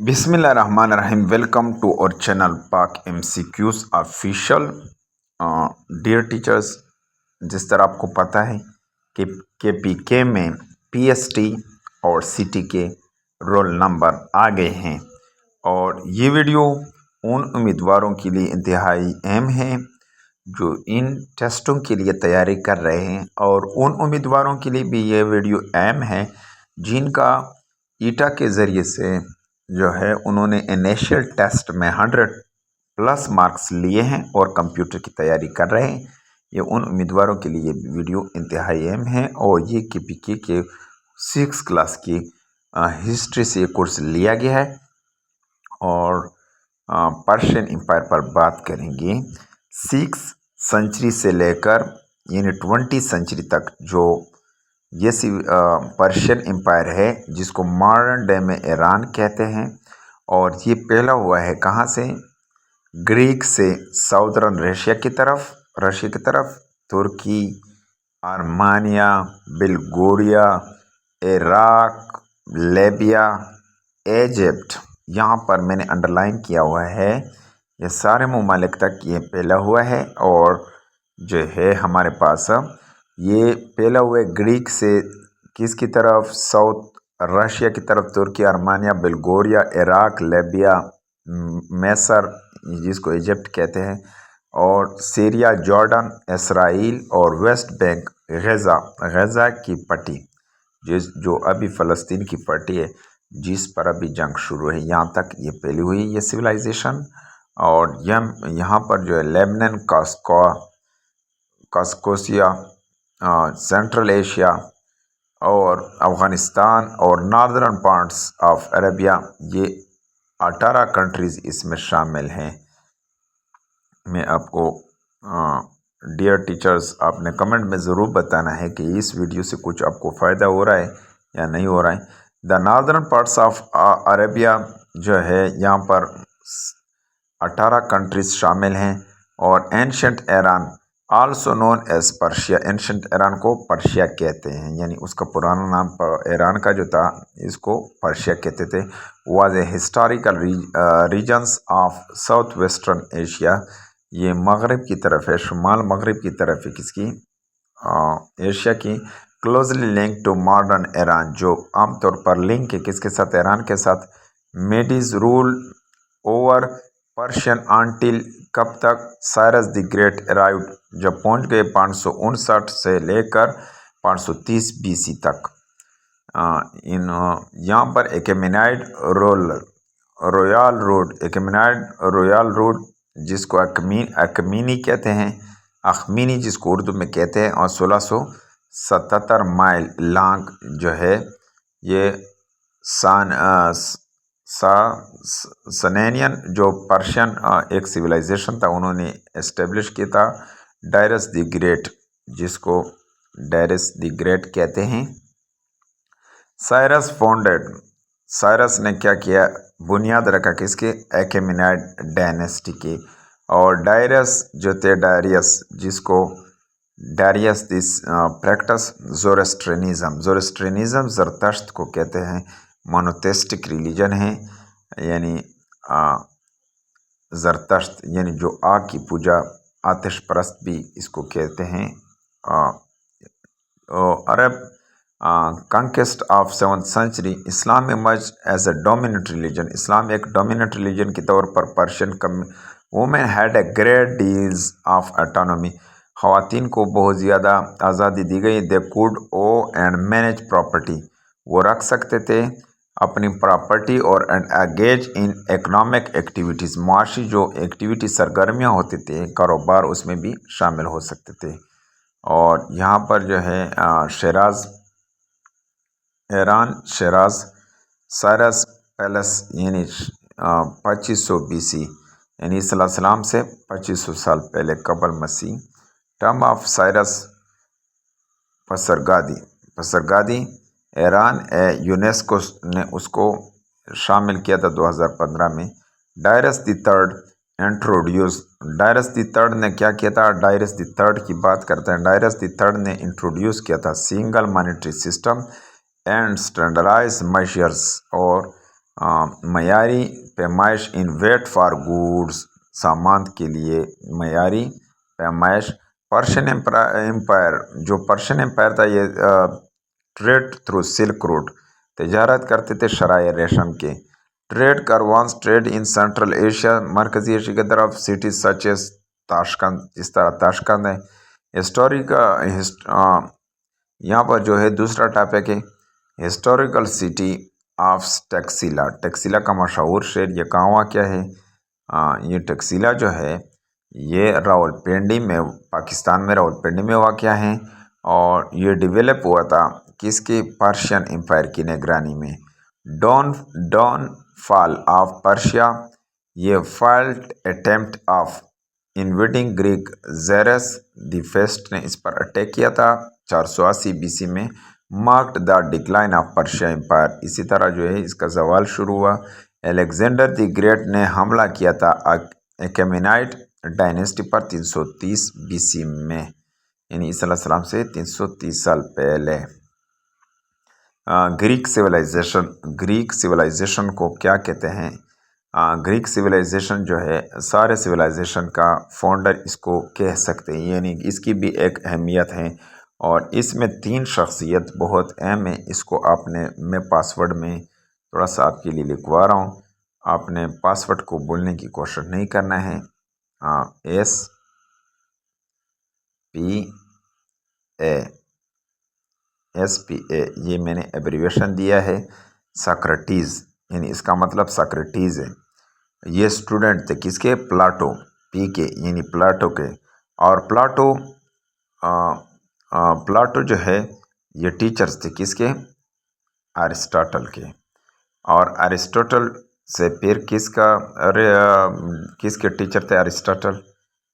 बिस्मिल्लाहिर्रहमानिर्रहीम। Welcome to our channel पाक MCQs official. Dear teachers, जिस तरह आपको पता है कि KPK में PST और CT के रोल नंबर आ गए हैं और ये वीडियो उन उम्मीदवारों के लिए इंतहाई अहम है जो इन टेस्टों के लिए तैयारी कर रहे हैं, और उन उम्मीदवारों के लिए भी ये वीडियो अहम है जिनका ईटा के ज़रिए से जो है उन्होंने इनिशियल टेस्ट में 100+ मार्क्स लिए हैं और कंप्यूटर की तैयारी कर रहे हैं। ये उन उम्मीदवारों के लिए वीडियो इंतहाई अहम है और ये KPK के 6 क्लास की हिस्ट्री से कोर्स लिया गया है और पर्शियन एम्पायर पर बात करेंगे। 6 सेंचुरी से लेकर यानी 20 सेंचुरी तक जो ये पर्शियन एम्पायर है जिसको मॉडर्न डे में ईरान कहते हैं, और ये पहला हुआ है कहाँ से? ग्रीक से साउदर्न रशिया की तरफ, तुर्की, आर्मानिया, बुल्गारिया, इराक, लीबिया, इजिप्ट, यहाँ पर मैंने अंडरलाइन किया हुआ है, ये सारे ममालिक तक ये पहला हुआ है। और जो है हमारे पास ये पहला हुआ ग्रीक से किसकी तरफ? साउथ रशिया की तरफ, तुर्की, आर्मानिया, बुल्गारिया, इराक, लीबिया, मिस्र जिसको इजिप्ट कहते हैं, और सीरिया, जॉर्डन, इसराइल और वेस्ट बैंक, गजा की पट्टी जो अभी फ़लस्तीन की पट्टी है जिस पर अभी जंग शुरू है, यहाँ तक ये पहली हुई ये सिविलाइजेशन। और यहाँ पर जो है लेबनान, कास्कोसिया, सेंट्रल एशिया और अफ़गानिस्तान और नॉर्दर्न पार्ट्स ऑफ अरेबिया, ये 18 कंट्रीज़ इसमें शामिल हैं। मैं आपको डियर टीचर्स, आपने कमेंट में ज़रूर बताना है कि इस वीडियो से कुछ आपको फ़ायदा हो रहा है या नहीं हो रहा है। The northern parts of Arabia जो है यहाँ पर 18 कंट्रीज़ शामिल हैं, और ancient Iran also known as Persia, ancient Iran को पर्शिया कहते हैं, यानी उसका पुराना नाम ईरान का जो था इसको पर्शिया कहते थे। Was a historical regions of south western Asia, ये मगरब की तरफ है, शुमाल मगरब की तरफ है किसकी? एशिया की। Closely link to modern Iran, जो आमतौर पर लिंक है किसके साथ? ईरान के साथ। मेडीज रूल ओवर पर्शियन अंटिल, कब तक? साइरस द ग्रेट अराइव्ड, जब पहुंच गए 559 से लेकर 530 BC तक। यहाँ पर एकेमेनाइड रॉयल रोड जिसको अखमीनी कहते हैं, अखमीनी जिसको उर्दू में कहते हैं, और 1677 माइल लॉन्ग जो है ये सनेनियन जो पर्शियन एक सिविलाइजेशन था उन्होंने एस्टेब्लिश किया था। डायरस द ग्रेट जिसको डायरस द ग्रेट कहते हैं। साइरस ने क्या किया? बुनियाद रखा किसके? एकेमेनाइड डायनेस्टी के। और डायरस जो थे, डायरियस जिसको डायरियस दिस प्रैक्टिस ज़ोरोस्ट्रियनिज्म ज़रतश्त को कहते हैं, मोनोथेइस्टिक रिलीजन है, यानी ज़रतश्त यानी जो आग की पूजा, आतिश परस्त भी इसको कहते हैं। Arab conquest of 7th century, Islam emerge as a dominant religion, Islam एक डोमिनेंट रिलीजन के तौर पर Persian women had a great deals of autonomy, ख़वातीन को बहुत ज़्यादा आज़ादी दी गई। They could own and manage property, वो रख सकते थे अपनी प्रॉपर्टी, और एंगेज इन इकोनॉमिक एक्टिविटीज़, मुआशी जो एक्टिविटी सरगर्मियाँ होती थी, कारोबार, उसमें भी शामिल हो सकते थे। और यहाँ पर जो है Siraj, Iran, Siraj, Cyrus palace यानी 2500 BC यानी सलाम से 2500 साल पहले कबल मसीह। Term of Cyrus Pasargadae Iran UNESCO ने उसको शामिल किया था 2015 में। Darius the third introduce, Darius the third ने क्या किया था? डायरस द थर्ड की बात करते हैं। डायरस द थर्ड ने इंट्रोड्यूस किया था single monetary system and standardise measures, और मयारी पैमाइश इन वेट फॉर गुड्स, सामान के लिए मयारी पैमाइश। पर्शियन एम्पायर, जो पर्शियन एम्पायर था ये ट्रेड थ्रू सिल्क रूट, तजारत करते थे शराय रेशम के। Trade caravans trade in central Asia, मरकज़ी एशिया की तरफ। सिटीज सच एस ताशकंद, जिस तरह ताशकंद है। यहाँ पर जो है दूसरा टॉपिक है historical city of Taxila. Taxila का मशहूर शहर ये कहाँ वाक़या है? ये टैक्सिला जो है ये रावलपिंडी में, पाकिस्तान में रावलपिंडी में वाक़या है। और ये डेवलप हुआ था किसके? पर्शियन एम्पायर की निगरानी में। डॉन फॉल ऑफ पर्शिया, ये failed attempt of invading Greek Xerxes the first ने इस पर अटैक किया था 480 BC में। Marked the decline of Persia empire, इसी तरह जो है इसका जवाल शुरू हुआ। अलेक्जेंडर द ग्रेट ने हमला किया था अकेमेनाइट डायनेस्टी पर 330 BC में, यानी ईसा अलैहिस्सलाम से 330 साल पहले। ग्रीक सिविलाइजेशन को क्या कहते हैं? ग्रीक सिविलाइजेशन जो है सारे सिविलाइजेशन का फाउंडर इसको कह सकते हैं, यानी इसकी भी एक अहमियत है। और इसमें 3 शख्सियत बहुत अहम है। इसको मैं पासवर्ड में थोड़ा सा आपके लिए लिखवा रहा हूँ, आपने पासवर्ड को बोलने की कोशिश नहीं करना है। SPA ये मैंने एब्रीवेशन दिया है। साक्रेटीज़, यानी इसका मतलब साक्रेटीज़ है। ये स्टूडेंट थे किसके? प्लाटो, PK यानी प्लाटो के। और प्लाटो जो है ये टीचर्स थे किसके? अरिस्टोटल के। और अरिस्टोटल से फिर किसके टीचर थे अरिस्टोटल?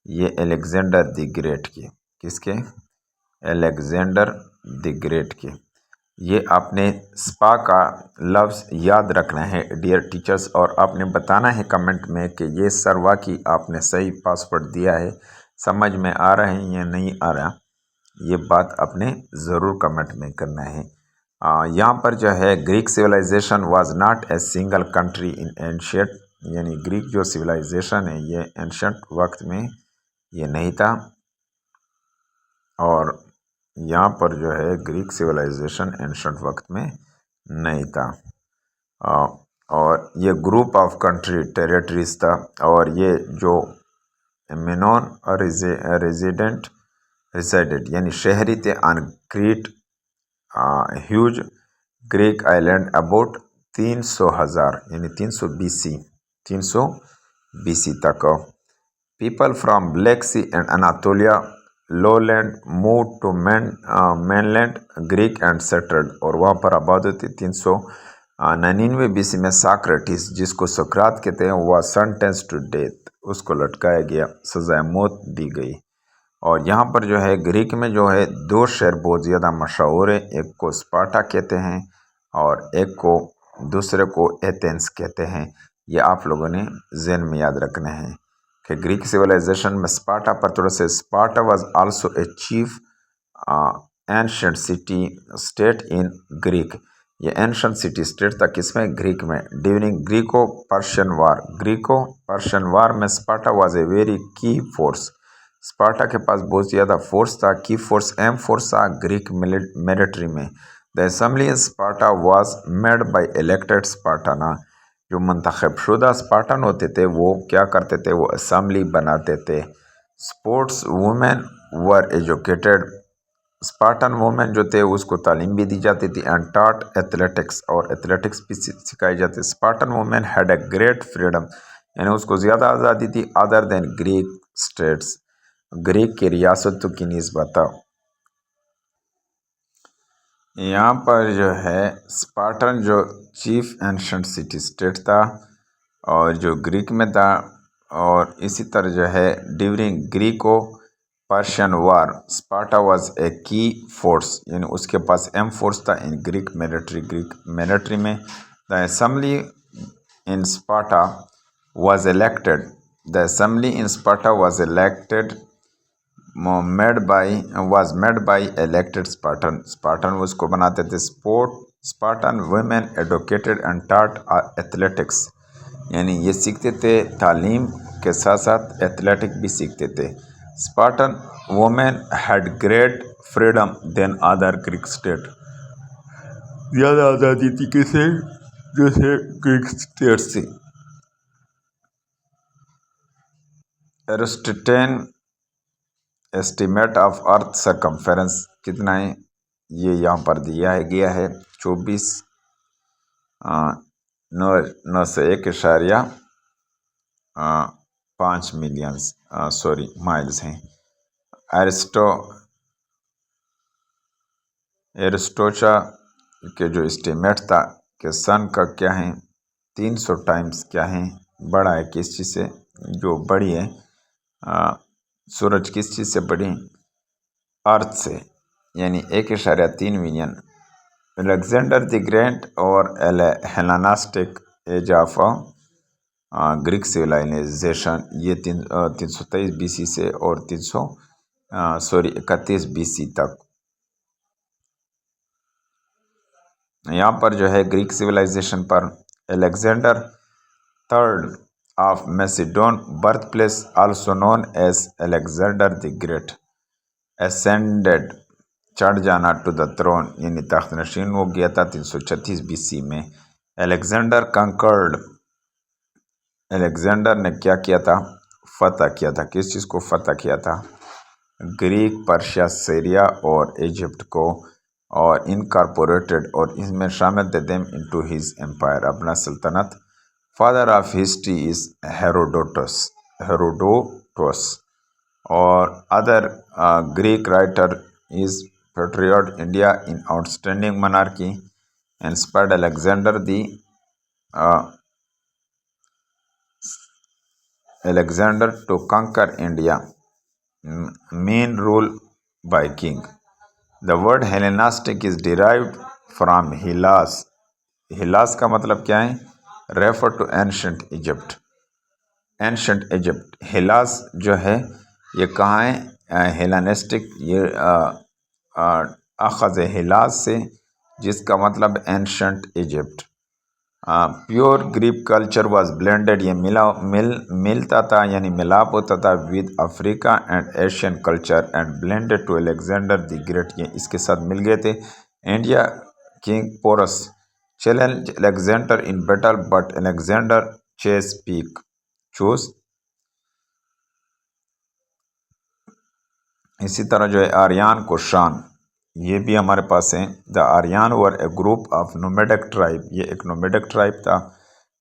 ये अलेक्जेंडर द ग्रेट के। किसके? अलेक्जेंडर द ग्रेट के। ये आपने स्पा का लफ्ज़ याद रखना है डियर टीचर्स, और आपने बताना है कमेंट में कि ये सरवा की आपने सही पासवर्ड दिया है, समझ में आ रहा है या नहीं आ रहा, ये बात आपने ज़रूर कमेंट में करना है। यहाँ पर जो है Greek civilisation was not a single country in ancient, यानी ग्रीक जो सिविलाइजेशन है ये एंशियंट वक्त में ये नहीं था। और यहाँ पर जो है ग्रीक सिविलाइजेशन एंशियंट वक्त में नहीं था। और ये ग्रुप ऑफ कंट्री टेरिटरीज था। और ये जो मेनोन और रेजिडेंट यानी शहरी थे on Crete huge Greek island about 300,000 यानी 300 BC तक। People from Black Sea and Anatolia lowland move to mainland Greek and settled, और वहाँ पर आबाद होती 399 BC में। साक्रेटिस, जिसको सुकरात कहते हैं, वह सेंटेंस टू डेथ, उसको लटकाया गया, सज़ाए मौत दी गई। और यहाँ पर जो है ग्रीक में जो है 2 शहर बहुत ज़्यादा मशहूर है, एक को स्पार्टा कहते हैं और एक को दूसरे को एथेंस कहते हैं। ये आप लोगों ने ज़हन में याद रखना है कि ग्रीक सिविलाइजेशन में स्पार्टा पर थोड़ा से। Sparta was also a chief ancient city state in Greek, ये एंशिएंट सिटी स्टेट था किसमें? ग्रीक में। ड्यूरिंग ग्रीको पर्शियन वार में Sparta was a very key force, स्पार्टा के पास बहुत ज़्यादा फोर्स था, की फोर्स, एम फोर्स था ग्रीक मिलिट्री में। The assembly in Sparta was made by elected Spartans, जो मंतखब शुदा स्पार्टन होते थे वो क्या करते थे? वो असेंबली बनाते थे। Sports women were educated, Spartan women जो थे उसको तालीम भी दी जाती थी। एंड टॉट एथलेटिक्स, और एथलेटिक्स भी सिखाई जाती। Spartan women had a great freedom, यानी उसको ज़्यादा आज़ादी थी other than Greek states, Greek की रियासतों की निस्बत। यहाँ पर जो है स्पार्टन जो चीफ एंशिएंट सिटी स्टेट था और जो ग्रीक में था। और इसी तरह जो है during Greco Persian war Sparta was a key force, यानी उसके पास एम फोर्स था इन ग्रीक मिलिट्री में। The assembly in Sparta was elected, the assembly in Sparta was elected made by elected Spartan, Spartan उसको बनाते थे। Spartan women educated and taught athletics, یعنی یہ سیکھتے تھے تعلیم کے ساتھ ساتھ ایتھلیٹک بھی سیکھتے تھے۔ Spartan women had great freedom than other Greek state, زیادہ آزادی تھی کسے جیسے گریک اسٹیٹ سے۔ Eratosthenes estimate of earth circumference کتنا ہے یہ یہاں پر دیا ہے گیا ہے 24,901.5 ملین مائلز ہیں۔ ایرسٹوچا کے جو اسٹیمیٹ تھا کہ سن کا کیا ہے 300 ٹائمز کیا ہے بڑا ہے کس چیز سے جو بڑی ہے، سورج کس چیز سے بڑی ارتھ سے، یعنی 1.3 ملین۔ الیگزینڈر دی گریٹ اور Hellenistic age of Greek civilisation, یہ 323 بی سی سے اور 31 بی سی تک۔ یہاں پر جو ہے گریک سویلائزیشن پر Alexander third of Macedon birth place also known as Alexander the great ascended, چڑھ جانا ٹو دا تھرون، یعنی تخت نشین ہو گیا تھا 336 بی سی میں۔ الیگزینڈر کنکرڈ، الیگزینڈر نے کیا کیا تھا فتح کیا تھا، کس چیز کو فتح کیا تھا؟ گریک، پرشیا، سیریا اور ایجپٹ کو، اور انکارپوریٹڈ اور اس میں شامل تھے دیم انٹو ہز امپائر، اپنا سلطنت۔ Father of history is Herodotus اور other Greek writer is patriot India an outstanding monarchy inspired Alexander to conquer India, main rule by king. The word Hellenistic is derived from Hellas. Hellas کا مطلب کیا ہے؟ refer to ancient Egypt. Ancient Egypt. Hellas جو ہے یہ کہاں ہے؟ Hellenistic یہ اخذ ہلاس سے، جس کا مطلب ancient Egypt. Pure Greek culture was blended, یہ ملتا تھا یعنی ملاپ ہوتا تھا with Africa and Asian culture and blended to Alexander the Great, یہ اس کے ساتھ مل گئے تھے۔ India king Porus challenge Alexander in battle but Alexander chose. اسی طرح جو ہے آریان کوشان، یہ بھی ہمارے پاس ہیں۔ The Aryan were a group of nomadic tribe, یہ ایک نومیڈک ٹرائب تھا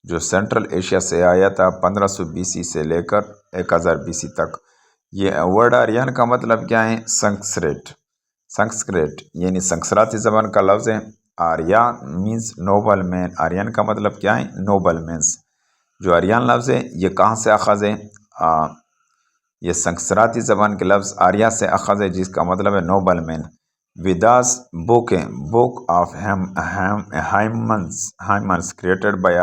جو سینٹرل ایشیا سے آیا تھا 1500 بی سی سے لے کر 1000 بی سی تک۔ یہ ورڈ آریان کا مطلب کیا ہے؟ سنسکریٹ یعنی سنسکراتی زبان کا لفظ ہے۔ Aryan means noble man, Aryan کا مطلب کیا ہے؟ Noble means. جو آریان لفظ ہے یہ کہاں سے اخذ ہے؟ یہ سنسکراتی زبان کے لفظ آریا سے اخذ ہے جس کا مطلب ہے نوبل مین۔ ویداس بک ہے، book of hymns created by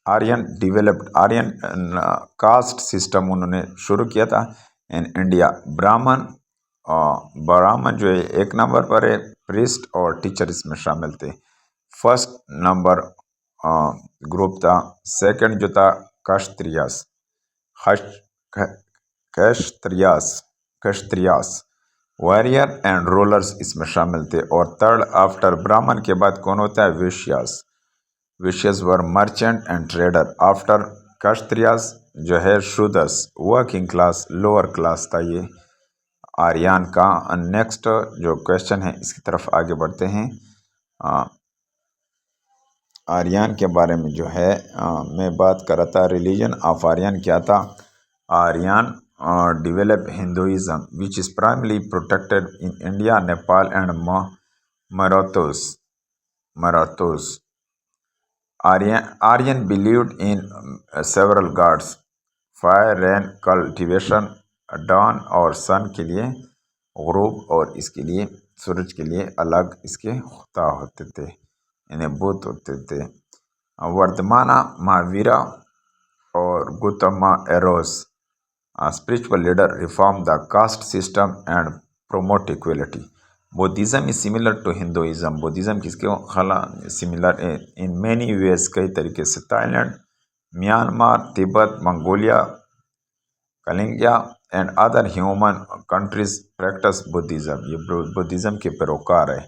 Aryan developed, Aryan caste system انہوں نے شروع کیا تھا ان انڈیا۔ برامن جو ہے 1 نمبر پر ہے، پریسٹ اور ٹیچر اس میں شامل تھے۔ فرسٹ نمبر گروپ تھا، سیکنڈ جو تھا کشتریاس ویریئر اینڈ رولرز اس میں شامل تھے، اور تھرڈ آفٹر برامن کے بعد کون ہوتا ہے؟ ویشیاز ور مرچنٹ اینڈ ٹریڈر۔ آفٹر کشتریاس جو ہے شودرس، ورکنگ کلاس، لوور کلاس تھا یہ آریان کا۔ نیکسٹ جو کویشچن ہے اس کی طرف آگے بڑھتے ہیں۔ آریان کے بارے میں جو ہے میں بات کر رہا تھا، ریلیجن آف آریان کیا تھا؟ Aryan develop Hinduism which is primarily protected in India, Nepal and Mauritius. Aryan believed in several gods, fire, rain, cultivation, dawn اور سن کے لیے غروب، اور اس کے لیے سورج کے لیے الگ اس کے خدا ہوتے تھے، انہیں بت ہوتے تھے۔ وردھمانا مہاویرا اور Gautama arose spiritual leader reform the caste system and promote equality. Buddhism is similar to Hinduism, Buddhism کس کے خلا سملر ان مینی ویز، کئی طریقے سے. Thailand, Myanmar, Tibet, Mongolia, کلنگیا and other human countries practice Buddhism, یہ Buddhism کے پیروکار ہے.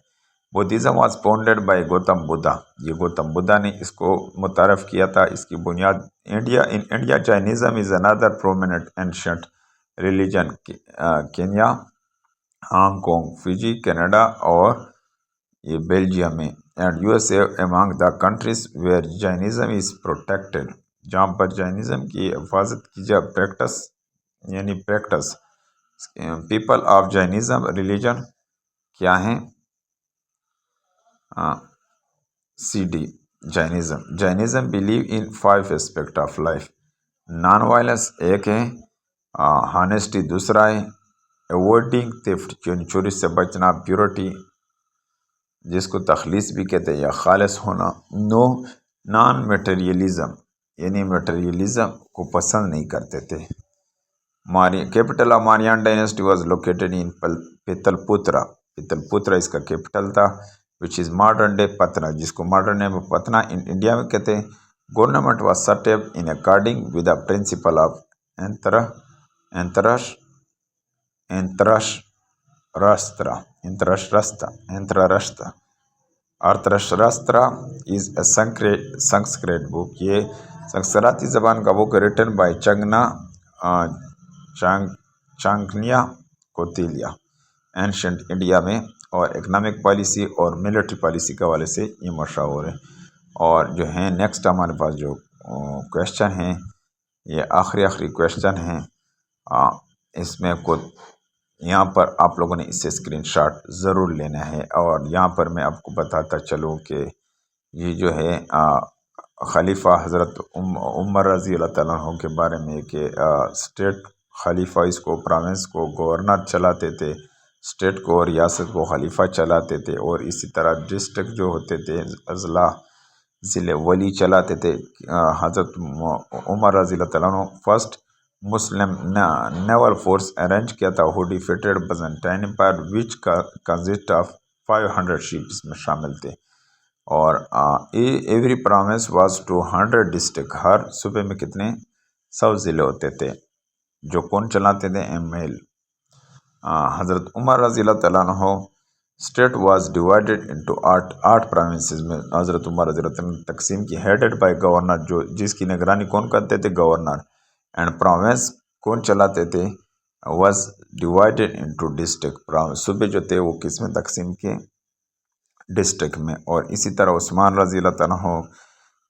Buddhism was founded by Gautam Buddha, یہ گوتم بدھا نے اس کو متعارف کیا تھا. اس کی بنیاد India Jainism is another prominent ancient religion. Kenya, Hong Kong, Fiji, Canada اور یہ بیلجیم میں، and U S A among the countries where Jainism is protected, جہاں پر جائنزم کی حفاظت کی جائے. پریکٹس یعنی practice people of Jainism religion کیا ہیں؟ سی ڈی Jainism believe in 5 aspect of life. Non violence ایک ہے، ہانیسٹی دوسرا ہے، اوائڈنگ تھیفٹ چوری سے بچنا، پیورٹی جس کو تخلیص بھی کہتے ہیں یا خالص ہونا، نو نان میٹیریلزم یعنی میٹیریلزم کو پسند نہیں کرتے تھے. Capital of Mauryan dynasty was located in Pataliputra, Pataliputra اس کا کیپٹل تھا، وچ از ماڈرن ڈے پتنا، جس کو ماڈرن ڈے میں پتنا انڈیا میں کہتے ہیں. Government was set up in according with the principle of Arthashastra is a Sanskrit book, یہ سنسکراتی زبان کا book written by Chanakya Kautilya ancient India میں، اور اکنامک پالیسی اور ملٹری پالیسی کے حوالے سے یہ مشہور ہے. اور جو ہیں نیکسٹ ہمارے پاس جو کویشچن ہیں، یہ آخری کویشچن ہیں. اس میں یہاں پر آپ لوگوں نے اس سے اسکرین شاٹ ضرور لینا ہے. اور یہاں پر میں آپ کو بتاتا چلوں کہ یہ جو ہے خلیفہ حضرت عمر رضی اللہ تعالیٰ عنہ کے بارے میں کہ اسٹیٹ خلیفہ، اس کو پروونس کو گورنر چلاتے تھے، اسٹیٹ کو ریاست کو خلیفہ چلاتے تھے، اور اسی طرح ڈسٹرکٹ جو ہوتے تھے اضلاع ضلع ولی چلاتے تھے. حضرت عمر رضی اللہ تعالیٰ عنہ first Muslim naval force arrange کیا تھا who defeated Byzantine empire which consist of 500 ship, اس میں شامل تھے. اور ایوری پروونس واز 200 ڈسٹرکٹ، ہر صوبے میں کتنے 100 ضلع ہوتے تھے، جو کون چلاتے تھے؟ ایمیل. حضرت عمر رضی اللہ تعالیٰ عنہ state was divided into 8 provinces میں حضرت عمر رضی اللہ تعالیٰ عنہ تقسیم کی، ہیڈڈ بائی گورنر، جو جس کی نگرانی کون کرتے تھے؟ گورنر. اینڈ پروونس کون چلاتے تھے؟ واز ڈیوائیڈڈ انٹو ڈسٹرکٹ، صوبے جو تھے وہ کس میں تقسیم کے؟ ڈسٹرکٹ میں. اور اسی طرح عثمان رضی اللہ تعالیٰ عنہ،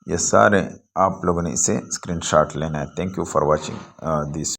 یہ سارے آپ لوگوں نے اسے اسکرین شاٹ لینا ہے. Thank you for watching this.